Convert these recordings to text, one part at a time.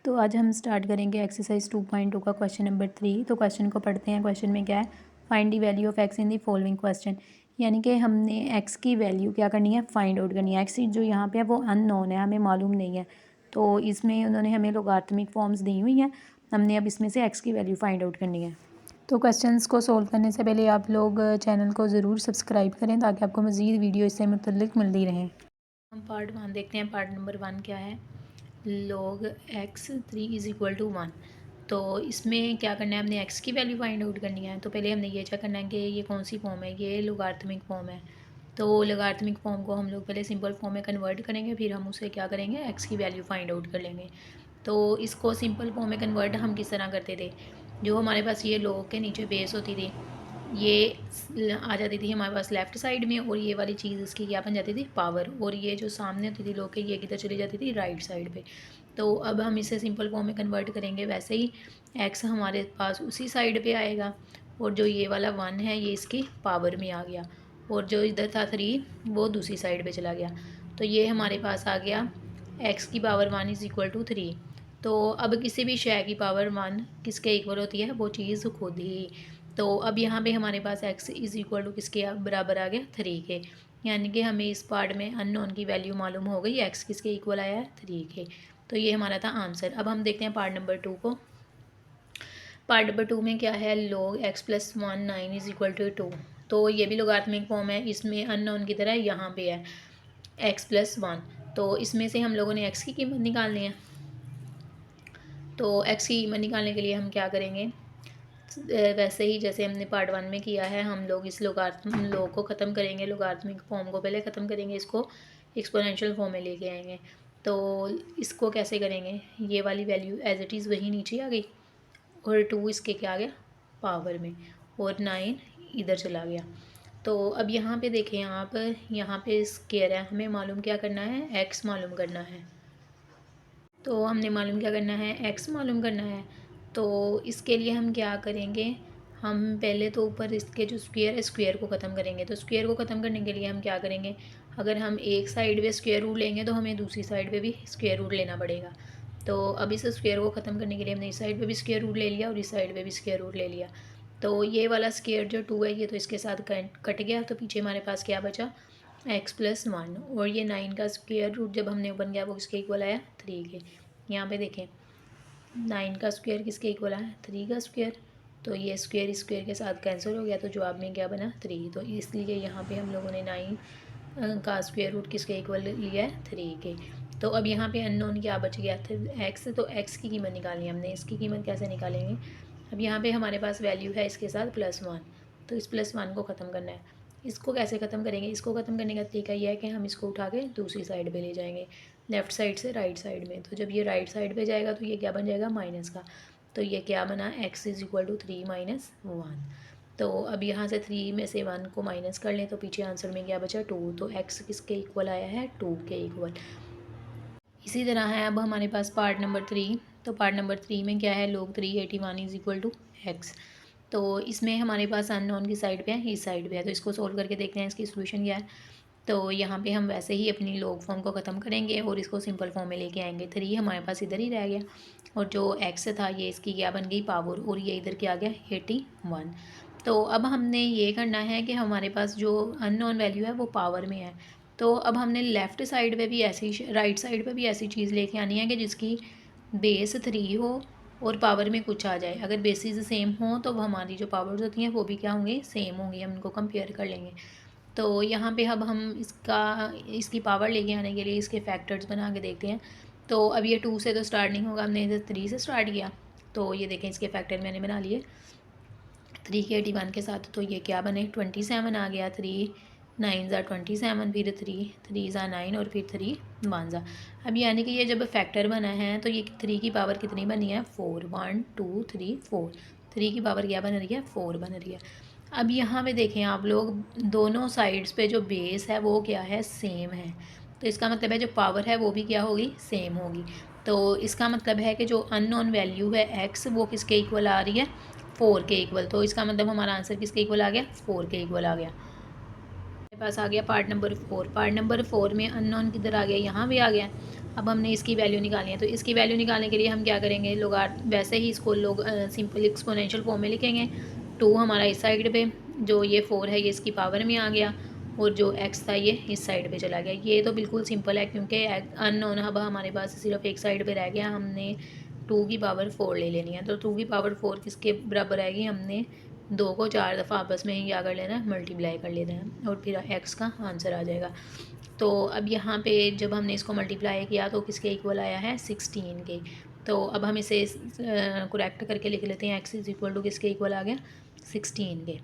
तो आज हम स्टार्ट करेंगे एक्सरसाइज 2.2 का क्वेश्चन नंबर 3। तो क्वेश्चन को पढ़ते हैं। क्वेश्चन में क्या है, find the value of x in the following question. यानी कि हमने एक्स की वैल्यू क्या करनी है, फाइंड आउट करनी है। एक्स जो यहाँ पे है वो अननोन है, हमें मालूम नहीं है। तो इसमें उन्होंने हमें लोगारिथमिक फॉर्म्स दी हुई हैं, हमने अब इसमें से एक्स की वैल्यू फाइंड आउट करनी है। तो क्वेश्चंस को सोल्व करने से पहले आप लोग चैनल को ज़रूर सब्सक्राइब करें ताकि आपको मज़ीद वीडियो इससे मुतल्लिक मिलती रहें। हम पार्ट 1 देखते हैं। पार्ट नंबर 1 क्या है, log x 3 is equal to 1। तो इसमें क्या करना है, हमने x की वैल्यू फाइंड आउट करनी है। तो पहले हमने ये चेक करना है कि ये कौन सी फॉर्म है, ये लोगारिथमिक फॉर्म है। तो लोगारिथमिक फॉर्म को हम लोग पहले सिंपल फॉर्म में कन्वर्ट करेंगे, फिर हम उसे क्या करेंगे, x की वैल्यू फाइंड आउट कर लेंगे। तो इसको सिंपल फॉर्म में कन्वर्ट हम किस तरह करते थे, जो हमारे पास ये log के नीचे बेस होती थी, ये आ जाती थी हमारे पास लेफ़्ट साइड में, और ये वाली चीज़ इसकी क्या बन जाती थी, पावर। और ये जो सामने होती थी log के, ये किधर चली जाती थी, राइट साइड पे। तो अब हम इसे सिंपल फॉर्म में कन्वर्ट करेंगे, वैसे ही x हमारे पास उसी साइड पे आएगा, और जो ये वाला 1 है ये इसकी पावर में आ गया, और जो इधर था 3 वो दूसरी साइड पे चला गया। तो ये हमारे पास आ गया x की पावर 1 इज़ इक्वल टू 3। तो अब किसी भी शय की पावर 1 किसके इक्वल होती है, वो चीज़ खुद ही। तो अब यहाँ पे हमारे पास x इज़ इक्वल टू किसके बराबर आ गया, 3 के। यानी कि हमें इस पार्ट में अननोन की वैल्यू मालूम हो गई, x किसके इक्वल आया है, 3 के। तो ये हमारा था आंसर। अब हम देखते हैं पार्ट नंबर 2 को। पार्ट नंबर 2 में क्या है, log x plus 1 9 is equal to 2। तो ये भी लोगारिथमिक फॉर्म है, इसमें अननोन की तरह यहाँ पे है x प्लस 1। तो इसमें से हम लोगों ने x की कीमत निकालनी है। तो x की कीमत निकालने के लिए हम क्या करेंगे, वैसे ही जैसे हमने पार्ट 1 में किया है, हम लोग इस log को ख़त्म करेंगे। लोगारिथमिक फॉर्म को पहले ख़त्म करेंगे, इसको एक्सपोनेंशियल फॉर्म में लेके आएंगे। तो इसको कैसे करेंगे, ये वाली वैल्यू एज इट इज़ वही नीचे आ गई, और 2 इसके क्या आ गया, पावर में, और 9 इधर चला गया। तो अब यहाँ पे देखें आप, यहाँ पे स्क्वायर है, हमें मालूम क्या करना है, x मालूम करना है। तो हमने मालूम क्या करना है, x मालूम करना है। तो इसके लिए हम क्या करेंगे, हम पहले तो ऊपर इसके जो स्क्वायर है, स्क्वायर को ख़त्म करेंगे। तो स्क्वायर को ख़त्म करने के लिए हम क्या करेंगे, अगर हम एक साइड पे स्क्वायर रूट लेंगे तो हमें दूसरी साइड पे भी स्क्वायर रूट लेना पड़ेगा। तो अब इस स्क्वायर को ख़त्म करने के लिए हमने इस साइड पे भी स्क्वायर रूट ले लिया और इस साइड पे भी स्क्वायर रूट ले लिया। तो ये वाला स्क्वायर जो 2 है, ये तो इसके साथ कट गया, तो पीछे हमारे पास क्या बचा, x प्लस 1। और ये 9 का स्क्वायर रूट जब हमने ओपन किया वो किसके इक्वल आया, 3 के। यहाँ पे देखें 9 का स्क्वायर किसके इक्वल आया, 3 का स्क्वायर। तो ये स्क्वायर स्क्वायर के साथ कैंसिल हो गया, तो जवाब में क्या बना, 3। तो इसलिए यहाँ पे हम लोगों ने 9 का स्क्वायर रूट किसके इक्वल लिया है, 3 के। तो अब यहाँ पे अननोन क्या बच गया था, x। तो x की कीमत निकालनी है हमने। इसकी कीमत कैसे निकालेंगे, अब यहाँ पे हमारे पास वैल्यू है इसके साथ +1, तो इस +1 को ख़त्म करना है। इसको कैसे ख़त्म करेंगे, इसको ख़त्म करने का तरीका यह है कि हम इसको उठा के दूसरी साइड पे ले जाएंगे, लेफ़्ट साइड से राइट साइड में। तो जब ये राइट साइड पे जाएगा तो ये क्या बन जाएगा, माइनस का। तो ये क्या बना, x is equal to 3 minus 1। तो अब यहाँ से 3 में से 1 को माइनस कर लें, तो पीछे आंसर में क्या बचा, 2। तो x किसके इक्वल आया है, 2 के इक्वल। इसी तरह है अब हमारे पास पार्ट नंबर 3। तो पार्ट नंबर 3 में क्या है, log 381 is equal to x। तो इसमें हमारे पास अननोन की साइड पे है, इस साइड पे है। तो इसको सोल्व करके देखते हैं इसकी सोल्यूशन क्या है। तो यहाँ पे हम वैसे ही अपनी log फॉर्म को ख़त्म करेंगे और इसको सिंपल फॉर्म में लेके आएंगे। 3 हमारे पास इधर ही रह गया, और जो x था ये इसकी क्या बन गई, पावर, और ये इधर क्या आ गया, 81। तो अब हमने ये करना है कि हमारे पास जो अननोन वैल्यू है वो पावर में है। तो अब हमने लेफ़्ट साइड पे भी ऐसी, राइट साइड पे भी ऐसी चीज़ लेके आनी है कि जिसकी बेस 3 हो और पावर में कुछ आ जाए। अगर बेसिस सेम हो तो हमारी जो पावर्स होती हैं वो भी क्या होंगी, सेम होंगी। हम इनको कंपेयर कर लेंगे। तो यहाँ पे अब हम इसकी पावर लेके आने के लिए इसके फैक्टर्स बना के देखते हैं। तो अब ये 2 से तो स्टार्ट नहीं होगा, हमने इधर 3 से स्टार्ट किया। तो ये देखें इसके फैक्टर मैंने बना लिए 3 के 81 के साथ। तो ये क्या बने, 27 आ गया। 3 9 ज़ा 27, फिर 3 ज़ा 9, और फिर 3 1 ज़ा। अब यानी कि ये जब फैक्टर बना है तो ये 3 की पावर कितनी बनी है, 4। 1 2 3 4, 3 की पावर क्या बन रही है, 4 बन रही है। अब यहाँ पे देखें आप लोग, दोनों साइड्स पे जो बेस है वो क्या है, सेम है। तो इसका मतलब है जो पावर है वो भी क्या होगी, सेम होगी। तो इसका मतलब है कि जो अननोन वैल्यू है x, वो किसके इक्वल आ रही है, 4 के इक्वल। तो इसका मतलब हमारा आंसर किसके इक्वल आ गया, 4 के इक्वल आ गया। मेरे पास आ गया पार्ट नंबर 4। पार्ट नंबर 4 में अननोन किधर आ गया, यहाँ भी आ गया। अब हमने इसकी वैल्यू निकालनी है, तो इसकी वैल्यू निकालने के लिए हम क्या करेंगे, लोग वैसे ही इसको लोग सिंपल एक्सपोनेंशियल फॉर्म में लिखेंगे। 2 हमारा इस साइड पे, जो ये 4 है ये इसकी पावर में आ गया, और जो x था ये इस साइड पे चला गया। ये तो बिल्कुल सिंपल है, क्योंकि अननोन अब हमारे पास सिर्फ एक साइड पे रह गया, हमने 2 की पावर 4 ले लेनी है। तो 2 की पावर 4 किसके बराबर आएगी, हमने 2 को 4 दफ़ा आपस में ही क्या कर लेना है, मल्टीप्लाई कर लेना है, और फिर x का आंसर आ जाएगा। तो अब यहाँ पे जब हमने इसको मल्टीप्लाई किया तो किसके इक्वल आया है, 16 के। तो अब हम इसे करेक्ट करके लिख लेते हैं, x इज़ इक्वल टू किसके इक्वल आ गया, 16 के।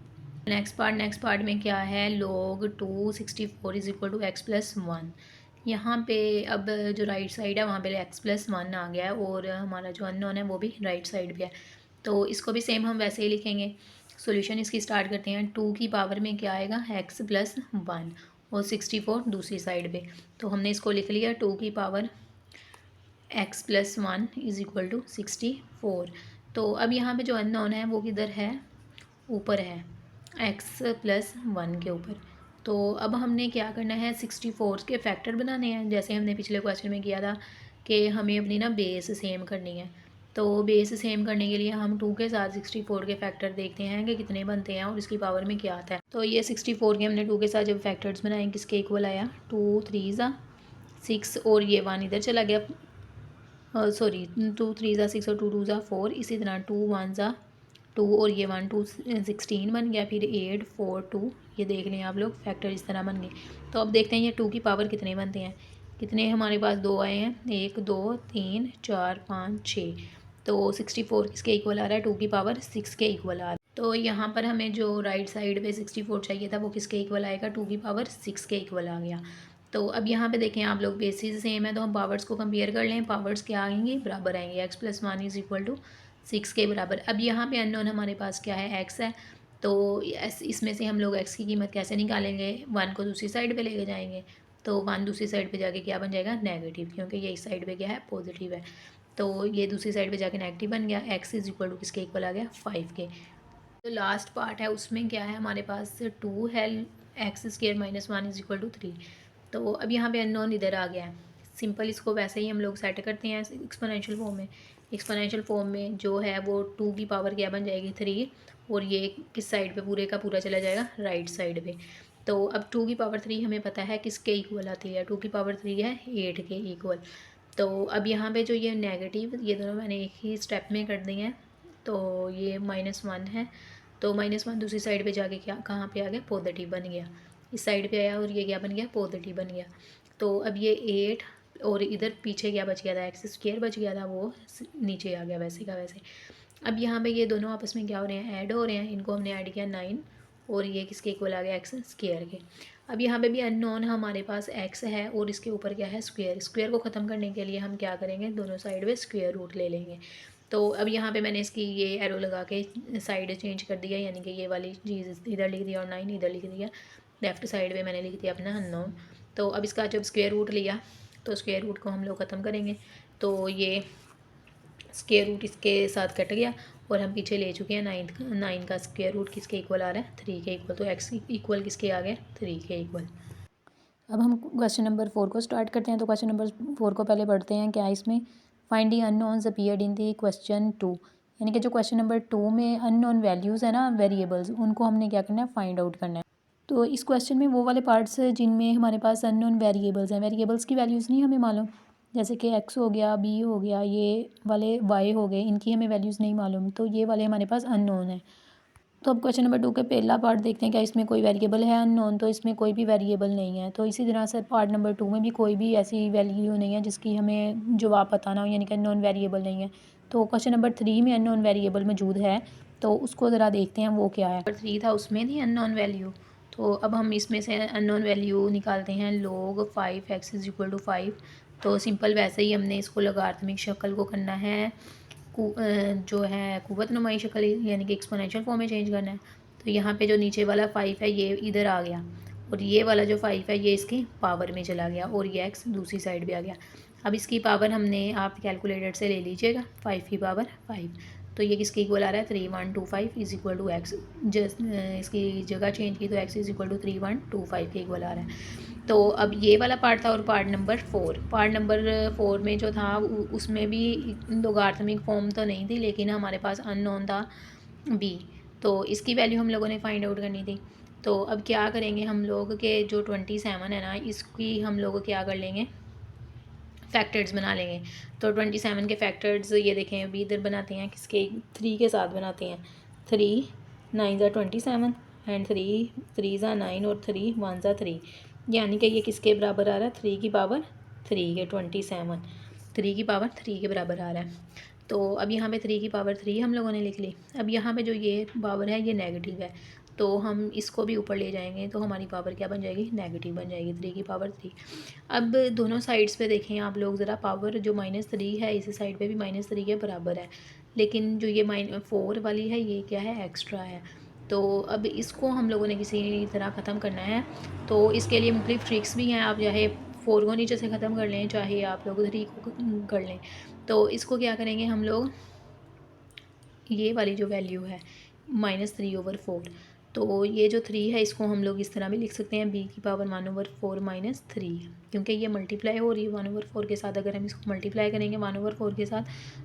नेक्स्ट पार्ट में क्या है, log 264 is equal to x plus 1। यहाँ पे अब जो राइट साइड है वहाँ पे x प्लस 1 आ गया है, और हमारा जो अननोन है वो भी राइट साइड पे है। तो इसको भी सेम हम वैसे ही लिखेंगे। सॉल्यूशन इसकी स्टार्ट करते हैं। 2 की पावर में क्या आएगा, x प्लस 1, और 64 दूसरी साइड पे। तो हमने इसको लिख लिया, 2 की power x plus 1 is equal to 64। तो अब यहाँ पे जो अननोन है वो किधर है, ऊपर है, x प्लस 1 के ऊपर। तो अब हमने क्या करना है, 64 के फैक्टर बनाने हैं, जैसे हमने पिछले क्वेश्चन में किया था कि हमें अपनी ना बेस सेम करनी है। तो बेस सेम करने के लिए हम 2 के साथ 64 के फैक्टर देखते हैं कि कितने बनते हैं और इसकी पावर में क्या आता है। तो ये 64 के हमने 2 के साथ जब फैक्टर्स बनाए, किसके इक्वल आया, 2 3 ज़ा 6, और ये 1 इधर चला गया, सॉरी 2 3 ज़ा 6 और 2 2 ज़ा 4। इसी तरह 2 1 ज़ा 2, और ये 1 2 16 बन गया, फिर 8 4 2, ये देख लें आप लोग, फैक्टर इस तरह बन गए। तो अब देखते हैं ये 2 की पावर कितने बनते हैं। कितने हमारे पास 2 आए हैं, 1 2 3 4 5 6। तो 64 किसके इक्वल आ रहा है, 2 की पावर 6 के इक्वल आ रहा है। तो यहाँ पर हमें जो राइट साइड पे 64 चाहिए था वो किसके इक्वल आएगा, 2 की पावर 6 के इक्वल आ गया। तो अब यहाँ पे देखें आप लोग, बेसिस सेम है तो हम पावर्स को कंपेयर कर लें। पावर्स क्या आएंगे, बराबर आएंगे, x plus 1 is equal to 6 के बराबर। अब यहाँ पे अननोन हमारे पास क्या है, x है। तो इसमें से हम लोग x की कीमत कैसे निकालेंगे, 1 को दूसरी साइड पे लेके जाएंगे। तो 1 दूसरी साइड पे जाके क्या बन जाएगा, नेगेटिव, क्योंकि ये इस साइड पे क्या है, पॉजिटिव है। तो ये दूसरी साइड पे जाके नेगेटिव बन गया। x इज़ इक्वल टू किसके इक्वल आ गया, 5 के। तो लास्ट पार्ट है, उसमें क्या है हमारे पास, 2 है, x square minus 1 is equal to 3। तो अब यहाँ पे अननोन इधर आ गया है। सिंपल इसको वैसे ही हम लोग सेट करते हैं एक्सपोनेंशियल फॉर्म में। एक्सपोनेंशियल फॉर्म में जो है वो 2 की पावर क्या बन जाएगी, 3, और ये किस साइड पे, पूरे का पूरा चला जाएगा राइट साइड पे। तो अब 2 की पावर 3 हमें पता है किसके इक्वल आती है, 2 की पावर 3 है 8 के इक्वल। तो अब यहाँ पे जो ये नेगेटिव, ये दोनों मैंने एक ही स्टेप में कर दिए हैं। तो ये -1 है, तो -1 दूसरी साइड पे जाके क्या, कहाँ पे आ गया, पॉजिटिव बन गया, इस साइड पे आया, और ये क्या बन गया, पॉजिटिव बन गया। तो अब ये 8, और इधर पीछे क्या बच गया था, एक्स स्क्वायर बच गया था, वो नीचे आ गया वैसे का वैसे। अब यहाँ पे ये दोनों आपस में क्या हो रहे हैं, ऐड हो रहे हैं। इनको हमने ऐड किया 9, और ये किसके इक्वल आ गया, एक्स स्क्वायर के। अब यहाँ पे भी अननोन हमारे पास x है, और इसके ऊपर क्या है, स्क्वायर। स्क्वायर को ख़त्म करने के लिए हम क्या करेंगे, दोनों साइड में स्क्वायर रूट ले लेंगे। तो अब यहाँ पे मैंने इसकी ये एरो लगा के साइड चेंज कर दिया, यानी कि ये वाली चीज़ इधर लिख दिया और 9 इधर लिख दिया। लेफ़्ट साइड पे मैंने लिख दिया अपना अननोन। तो अब इसका जब स्क्वायर रूट लिया तो स्क्वायर रूट को हम लोग ख़त्म करेंगे। तो ये स्क्वायर रूट इसके साथ कट गया, और हम पीछे ले चुके हैं 9 का स्क्वायर रूट किसके इक्वल आ रहा है, 3 के इक्वल। तो x इक्वल किसके आ गया, 3 के इक्वल। अब हम क्वेश्चन नंबर 4 को स्टार्ट करते हैं। तो क्वेश्चन नंबर 4 को पहले पढ़ते हैं। क्या इसमें, find the unknowns appeared in the question 2, यानी कि जो क्वेश्चन नंबर 2 में अननोन वैल्यूज़ है ना, वेरिएबल्स, उनको हमने क्या करना है, फाइंड आउट करना है। तो इस क्वेश्चन में वो वाले पार्ट्स जिनमें हमारे पास अननोन वेरिएबल्स हैं, वेरिएबल्स की वैल्यूज़ नहीं हमें मालूम, जैसे कि x हो गया, b हो गया, ये वाले y हो गए, इनकी हमें वैल्यूज़ नहीं मालूम, तो ये वाले हमारे पास अननोन है। तो अब क्वेश्चन नंबर 2 के पहला पार्ट देखते हैं, क्या इसमें कोई वेरिएबल है अननोन, तो इसमें कोई भी वेरिएबल नहीं है। तो इसी तरह से पार्ट नंबर 2 में भी कोई भी ऐसी वैल्यू नहीं है जिसकी हमें जवाब पता ना हो, यानी कि अननोन वेरिएबल नहीं है। तो क्वेश्चन नंबर 3 में अननोन वेरिएबल मौजूद है, तो उसको ज़रा देखते हैं वो क्या है। नंबर 3 था, उसमें थी अननोन वैल्यू। तो अब हम इसमें से अननोन वैल्यू निकालते हैं, log 5x is equal to 5। तो सिंपल वैसे ही हमने इसको लोगारिथमिक शक्ल को करना है, जो है कुव्वत नुमाई शक्ल, यानी कि एक्सपोनेंशियल फॉर्म में चेंज करना है। तो यहाँ पे जो नीचे वाला 5 है ये इधर आ गया, और ये वाला जो 5 है ये इसकी पावर में चला गया, और ये x दूसरी साइड पे आ गया। अब इसकी पावर हमने, आप कैलकुलेटर से ले लीजिएगा, 5 की पावर 5। तो ये किसके इक्वल आ रहा है 3125 is equal to x. Just इसकी जगह चेंज की तो एक्स इज इक्वल टू 3125 के इक्वल आ रहा है। तो अब ये वाला पार्ट था और पार्ट नंबर 4 में जो था उसमें भी लोगारिथमिक फॉर्म तो नहीं थी, लेकिन हमारे पास अननोन था बी। तो इसकी वैल्यू हम लोगों ने फाइंड आउट करनी थी। तो अब क्या करेंगे हम लोग के जो 27 है ना, इसकी हम लोग क्या कर लेंगे, फैक्टर्स बना लेंगे। तो 27 के फैक्टर्स ये देखें अभी इधर बनाते हैं किसके 3 के साथ बनाते हैं। 3 9 ज़ा 27 एंड 3 ज़ा 9 और 3 1 ज़ा 3, यानी कि ये किसके बराबर आ रहा है 3 की पावर 3 के 27 3 की पावर 3 के बराबर आ रहा है। तो अब यहाँ पे 3 की पावर 3 हम लोगों ने लिख ली। अब यहाँ पे जो ये पावर है ये नेगेटिव है, तो हम इसको भी ऊपर ले जाएंगे तो हमारी पावर क्या बन जाएगी, नेगेटिव बन जाएगी 3 की पावर 3। अब दोनों साइड्स पे देखें आप लोग ज़रा, पावर जो -3 है इसी साइड पे भी -3 के बराबर है, लेकिन जो ये -4 वाली है ये क्या है, एक्स्ट्रा है। तो अब इसको हम लोगों ने किसी तरह ख़त्म करना है। तो इसके लिए मुख्तलिफ ट्रिक्स भी हैं, आप चाहे 4 को नीचे से ख़त्म कर लें, चाहे आप लोग 3 को कर लें। तो इसको क्या करेंगे हम लोग, ये वाली जो वैल्यू है -3/4, तो ये जो 3 है इसको हम लोग इस तरह भी लिख सकते हैं b की पावर 1/4 -3, क्योंकि ये मल्टीप्लाई हो रही है 1/4 के साथ। अगर हम इसको मल्टीप्लाई करेंगे 1/4 के साथ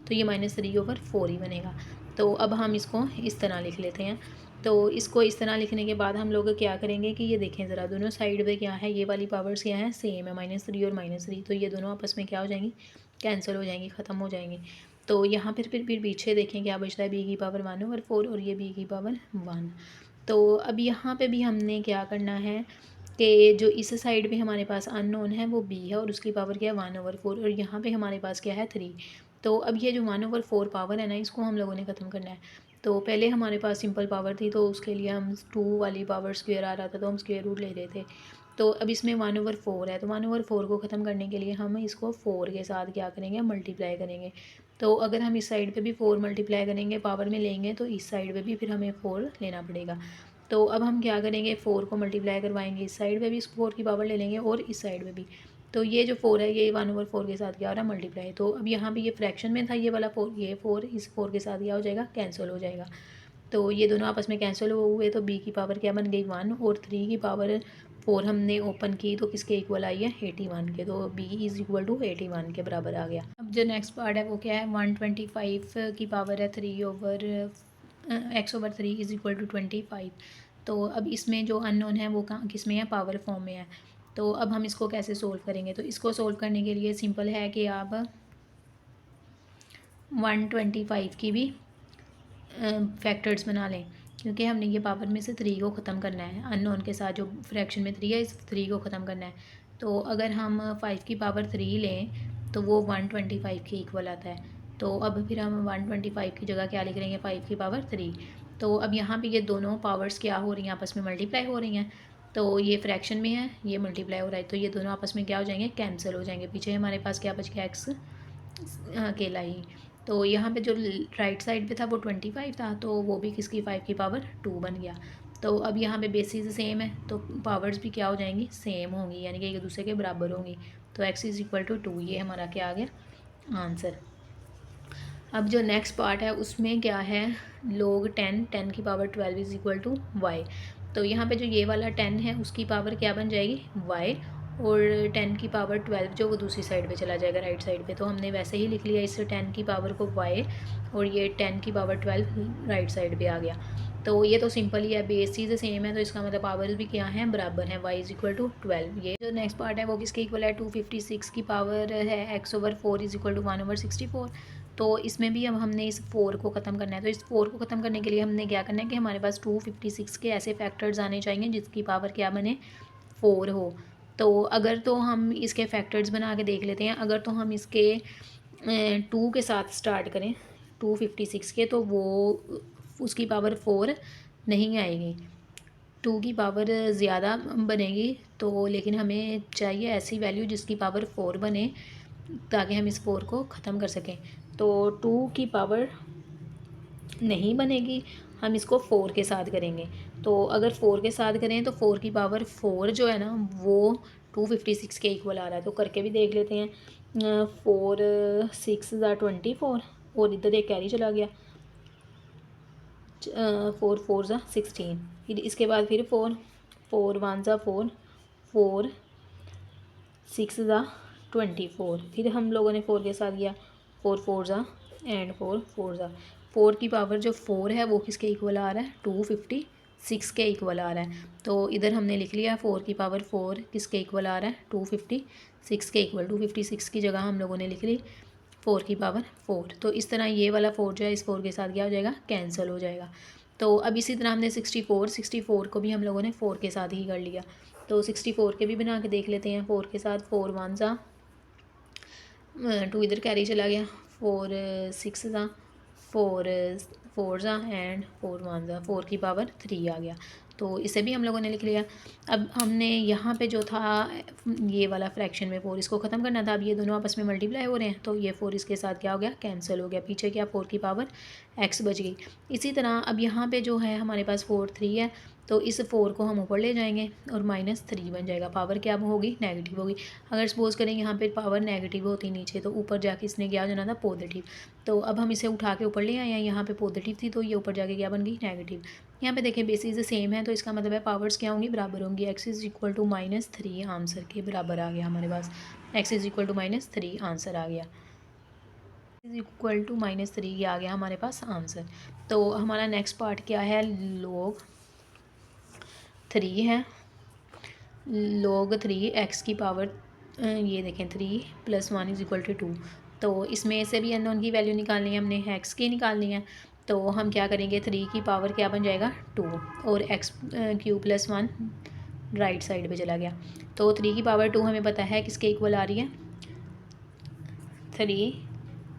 तो ये -3/4 ही बनेगा। तो अब हम इसको इस तरह लिख लेते हैं। तो इसको इस तरह लिखने के बाद हम लोग क्या करेंगे कि ये देखें ज़रा, दोनों साइड पे क्या है, ये वाली पावर्स क्या है, सेम है, -3 और -3, तो ये दोनों आपस में क्या हो जाएंगी, कैंसिल हो जाएंगी, ख़त्म हो जाएंगी। तो यहाँ फिर पीछे देखें क्या बचता है, b की पावर 1/4 और ये b की पावर 1। तो अब यहाँ पे भी हमने क्या करना है कि जो इस साइड पे हमारे पास अननोन है वो b है और उसकी पावर क्या है 1/4, और यहाँ पे हमारे पास क्या है 3। तो अब ये जो 1/4 पावर है ना, इसको हम लोगों ने ख़त्म करना है। तो पहले हमारे पास सिंपल पावर थी, तो उसके लिए हम 2 वाली पावर स्क्वेयर आ रहा था तो हम स्क्वेयर रूट ले रहे थे। तो अब इसमें 1/4 है, तो 1/4 को ख़त्म करने के लिए हम इसको 4 के साथ क्या करेंगे, मल्टीप्लाई करेंगे। तो अगर हम इस साइड पे भी 4 मल्टीप्लाई करेंगे, पावर में लेंगे, तो इस साइड पे भी फिर हमें 4 लेना पड़ेगा। तो अब हम क्या करेंगे, 4 को मल्टीप्लाई करवाएंगे, इस साइड पे भी 4 की पावर ले लेंगे और इस साइड पे भी। तो ये जो 4 है ये 1/4 के साथ क्या हो रहा है, मल्टीप्लाई। तो अब यहाँ पे ये फ्रैक्शन में था ये वाला 4, ये 4 इस 4 के साथ क्या हो जाएगा, कैंसिल हो जाएगा। तो ये दोनों आपस में कैंसिल हुए, तो b की पावर क्या बन गई 1, और 3 की पावर 4 हमने ओपन की तो किसके इक्वल आई है, 81 के। तो b इज़ इक्वल टू 81 के बराबर आ गया। अब जो नेक्स्ट पार्ट है वो क्या है, 125 की पावर है 3/x/3 इज़ इक्वल टू 25। तो अब इसमें जो अननोन है वो कहाँ किस में है, पावर फॉर्म में है। तो अब हम इसको कैसे सोल्व करेंगे, तो इसको सोल्व करने के लिए सिंपल है कि आप 125 की भी फैक्टर्स बना लें, क्योंकि हमने ये पावर में से 3 को ख़त्म करना है, अननोन के साथ जो फ्रैक्शन में 3 है इस 3 को ख़त्म करना है। तो अगर हम 5 की पावर 3 लें तो वो 125 के इक्वल आता है। तो अब फिर हम 125 की जगह क्या लिख लेंगे, 5 की पावर 3। तो अब यहाँ पे ये दोनों पावर्स क्या हो रही हैं, आपस में मल्टीप्लाई हो रही हैं। तो ये फ्रैक्शन में है, ये मल्टीप्लाई हो रहा है, तो ये दोनों आपस में क्या हो जाएंगे, कैंसिल हो जाएंगे। पीछे हमारे पास क्या बच गया, एक्स अकेला ही। तो यहाँ पे जो राइट साइड पे था वो 25 था, तो वो भी किसकी 5 की पावर 2 बन गया। तो अब यहाँ पे बेसिस सेम है तो पावर्स भी क्या हो जाएंगी, सेम होंगी, यानी कि एक दूसरे के बराबर होंगी। तो x इज़ इक्वल टू 2, ये हमारा क्या आ गया आंसर। अब जो नेक्स्ट पार्ट है उसमें क्या है, log 10 की power 12 is equal to y. तो यहाँ पे जो ये वाला 10 है उसकी पावर क्या बन जाएगी, y, और 10 की पावर 12 जो वो दूसरी साइड पे चला जाएगा, राइट साइड पे। तो हमने वैसे ही लिख लिया इस 10 की पावर को y, और ये 10 की पावर 12 राइट साइड पे आ गया। तो ये तो सिंपल ही है, बेस चीज़ सेम है, तो इसका मतलब पावर्स भी क्या है, बराबर है, y इज इक्वल टू 12। ये जो नेक्स्ट पार्ट है वो किसके इक्वल है, 256 की पावर है x/4 इज इक्वल टू 1/64। तो इसमें भी अब हमने इस 4 को ख़त्म करना है। तो इस 4 को ख़त्म करने के लिए हमने क्या करना है कि हमारे पास 256 के ऐसे फैक्टर्स आने चाहिए जिसकी पावर क्या बने, 4 हो। तो अगर तो हम इसके फैक्टर्स बना के देख लेते हैं। अगर तो हम इसके 2 के साथ स्टार्ट करें 256 के, तो वो उसकी पावर 4 नहीं आएगी, 2 की पावर ज़्यादा बनेगी। तो लेकिन हमें चाहिए ऐसी वैल्यू जिसकी पावर 4 बने, ताकि हम इस 4 को ख़त्म कर सकें। तो 2 की पावर नहीं बनेगी, हम इसको 4 के साथ करेंगे। तो अगर 4 के साथ करें तो 4 की पावर 4 जो है ना वो 256 के इक्वल आ रहा है। तो करके भी देख लेते हैं। 4 6 ज़ा 24, और इधर एक कैरी चला गया, 4 4 ज़ा 16, फिर इसके बाद फिर 4 4 1 ज़ा 4 4 6 ज़ा 24, फिर हम लोगों ने 4 के साथ किया 4 4 ज़ा एंड 4 4 ज़ा 4 की पावर जो 4 है वो किसके इक्वल आ रहा है 256 के इक्वल आ रहा है। तो इधर हमने लिख लिया 4 की पावर 4 किसके इक्वल आ रहा है 256 के इक्वल। 256 की जगह हम लोगों ने लिख ली 4 की पावर 4। तो इस तरह ये वाला 4 जो है इस 4 के साथ क्या हो जाएगा कैंसिल हो जाएगा। तो अब इसी तरह हमने 64 को भी हम लोगों ने 4 के साथ ही कर लिया। तो 64 के भी बना के देख लेते हैं 4 के साथ। 4 1 ज़ा 2 इधर कैरी चला गया 4 6 ज़ा 4 4 ज़ा एंड 4 1 ज़ा 4 की पावर 3 आ गया। तो इसे भी हम लोगों ने लिख लिया। अब हमने यहाँ पे जो था ये वाला फ्रैक्शन में 4 इसको ख़त्म करना था। अब ये दोनों आपस में मल्टीप्लाई हो रहे हैं तो ये 4 इसके साथ क्या हो गया कैंसिल हो गया। पीछे क्या 4 की पावर x बच गई। इसी तरह अब यहाँ पे जो है हमारे पास 4 3 है तो इस 4 को हम ऊपर ले जाएंगे और -3 बन जाएगा। पावर क्या होगी नेगेटिव होगी। अगर सपोज़ करें यहाँ पे पावर नेगेटिव होती नीचे तो ऊपर जाके इसने क्या हो जाना था पॉजिटिव। तो अब हम इसे उठा के ऊपर ले आए हैं। यहाँ पे पॉजिटिव थी तो ये ऊपर जाके क्या बन गई नेगेटिव। यहाँ पे देखें बेसिस सेम है तो इसका मतलब है पावर्स क्या होंगी बराबर होंगी। x is equal to -3 answer के बराबर आ गया हमारे पास। x is equal to -3 answer आ गया। इज़ इक्वल टू -3 ये आ गया हमारे पास आंसर। तो हमारा नेक्स्ट पार्ट क्या है log 3 है। log 3 x की पावर ये देखें 3 + 1 इज़ इक्वल टू 2। तो इसमें से भी अननोन की वैल्यू निकालनी है हमने x की निकालनी है। तो हम क्या करेंगे 3 की पावर क्या बन जाएगा 2 और x³ + 1 राइट साइड पे चला गया। तो 3 की पावर 2 हमें पता है किसके इक्वल आ रही है 3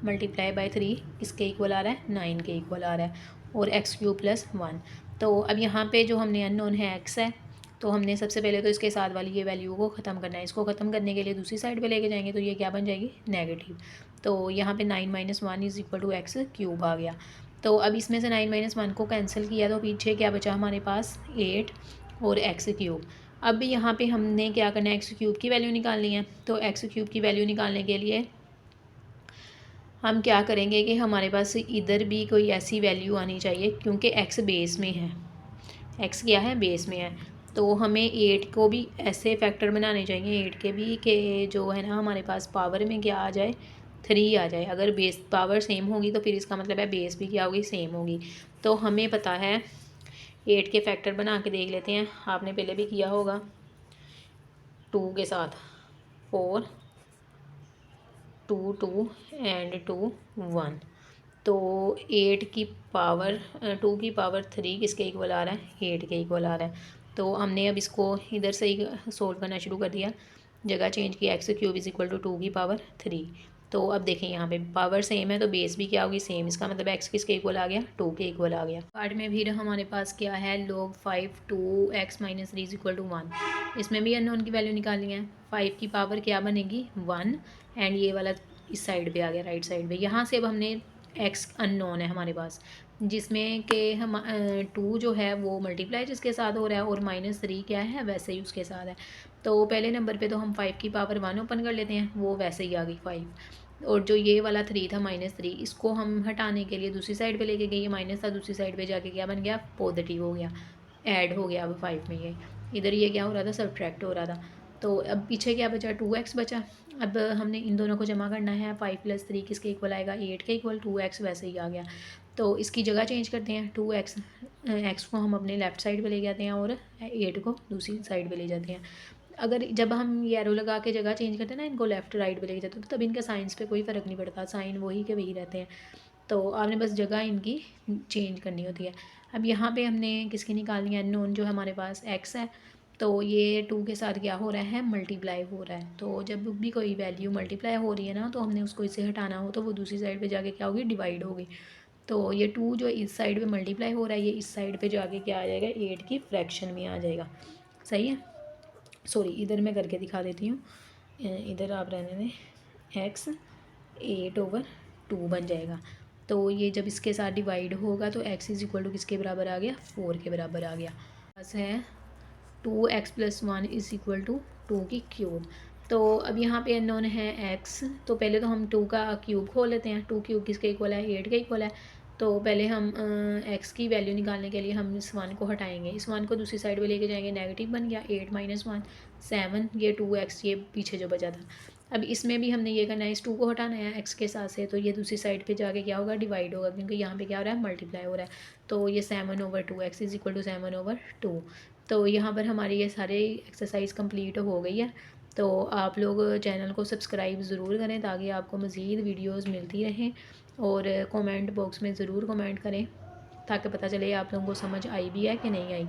× 3 किसके इक्वल आ रहा है 9 के इक्वल आ रहा है और x³ + 1। तो अब यहाँ पे जो हमने अननोन है x है तो हमने सबसे पहले तो इसके साथ वाली ये वैल्यू को ख़त्म करना है। इसको ख़त्म करने के लिए दूसरी साइड पे लेके जाएंगे तो ये क्या बन जाएगी नेगेटिव। तो यहाँ पे 9 - 1 इज़ इक्वल टू x³ आ गया। तो अब इसमें से 9 - 1 को कैंसिल किया तो पीछे क्या बचा हमारे पास 8 और x³। अब यहाँ पे हमने क्या करना है x³ की वैल्यू निकालनी है। तो x³ की वैल्यू निकालने के लिए हम क्या करेंगे कि हमारे पास इधर भी कोई ऐसी वैल्यू आनी चाहिए क्योंकि x बेस में है। x क्या है बेस में है तो हमें 8 को भी ऐसे फैक्टर बनाने चाहिए 8 के भी कि जो है ना हमारे पास पावर में क्या आ जाए 3 आ जाए। अगर बेस पावर सेम होगी तो फिर इसका मतलब है बेस भी क्या होगी सेम होगी। तो हमें पता है 8 के फैक्टर बना के देख लेते हैं। आपने पहले भी किया होगा 2 के साथ 4 2 2 एंड 2 1। तो 8 की पावर 2 की पावर 3 किसके इक्वल आ रहा है 8 के इक्वल आ रहा है। तो हमने अब इसको इधर से ही सोल्व करना शुरू कर दिया। जगह चेंज की x³ इज़ इक्वल टू 2 की पावर 3। तो अब देखें यहाँ पे पावर सेम है तो बेस भी क्या होगी सेम। इसका मतलब x किसके इक्वल आ गया 2 के इक्वल आ गया। पार्ट में फिर हमारे पास क्या है log 5 2x - 3 is equal to 1। इसमें भी अननोन की वैल्यू निकालनी है। 5 की पावर क्या बनेगी 1 एंड ये वाला इस साइड पे आ गया राइट साइड पे। यहाँ से अब हमने x अननोन है हमारे पास जिसमें कि हम 2 जो है वो मल्टीप्लाई जिसके साथ हो रहा है और -3 क्या है वैसे ही उसके साथ है। तो पहले नंबर पे तो हम 5 की पावर 1 ओपन कर लेते हैं वो वैसे ही आ गई 5। और जो ये वाला 3 था -3 इसको हम हटाने के लिए दूसरी साइड पे लेके गए। ये माइनस था दूसरी साइड पे जाके क्या बन गया पॉजिटिव हो गया ऐड हो गया। अब 5 में ये इधर ये क्या हो रहा था सब्ट्रैक्ट हो रहा था। तो अब पीछे क्या बचा 2x बचा। अब हमने इन दोनों को जमा करना है 5 + 3 किसके इक्वल आएगा 8 के इक्वल। 2x वैसे ही आ गया। तो इसकी जगह चेंज करते हैं 2x x को हम अपने लेफ़्ट साइड पे ले जाते हैं और 8 को दूसरी साइड पे ले जाते हैं। अगर जब हम ये एरो लगा के जगह चेंज करते हैं ना इनको लेफ़्ट राइट पे ले जाते हैं तो तब इनका साइंस पे कोई फ़र्क नहीं पड़ता। साइन वही के वही रहते हैं। तो आपने बस जगह इनकी चेंज करनी होती है। अब यहाँ पे हमने किसकी निकालनी है अननोन जो हमारे पास x है। तो ये 2 के साथ क्या हो रहा है मल्टीप्लाई हो रहा है। तो जब भी कोई वैल्यू मल्टीप्लाई हो रही है ना तो हमने उसको इससे हटाना हो तो वो दूसरी साइड पे जाके क्या होगी डिवाइड होगी। तो ये 2 जो इस साइड पे मल्टीप्लाई हो रहा है ये इस साइड पे जाके क्या आ जाएगा 8 की फ्रैक्शन में आ जाएगा। सही है। सॉरी इधर मैं करके दिखा देती हूँ। इधर आप रहने दें x 8/2 बन जाएगा। तो ये जब इसके साथ डिवाइड होगा तो x इज़ इक्वल टू किसके बराबर आ गया 4 के बराबर आ गया। बस है 2x + 1 इज़ इक्वल टू 2 की क्यूब। तो अब यहाँ पे अननोन है x। तो पहले तो हम 2 का क्यूब खोल लेते हैं। 2 क्यूब किसके इक्वल है 8 के इक्वल है। तो पहले हम एक्स की वैल्यू निकालने के लिए हम इस 1 को हटाएंगे, इस 1 को दूसरी साइड पे लेके जाएंगे, नेगेटिव बन गया 8 माइनस 1 7, ये 2x ये पीछे जो बचा था। अब इसमें भी हमने ये करना है, इस 2 को हटाना है एक्स के साथ से, तो ये दूसरी साइड पे जाके क्या होगा, डिवाइड होगा, क्योंकि यहाँ पे क्या हो रहा है, मल्टीप्लाई हो रहा है। तो ये 7/2 एक्स इज इक्वल टू 7/2। तो यहाँ पर हमारी ये सारे एक्सरसाइज कंप्लीट हो गई है। तो आप लोग चैनल को सब्सक्राइब ज़रूर करें ताकि आपको मज़ीद वीडियोज़ मिलती रहें, और कमेंट बॉक्स में ज़रूर कमेंट करें ताकि पता चले आप लोगों को समझ आई भी है कि नहीं आई।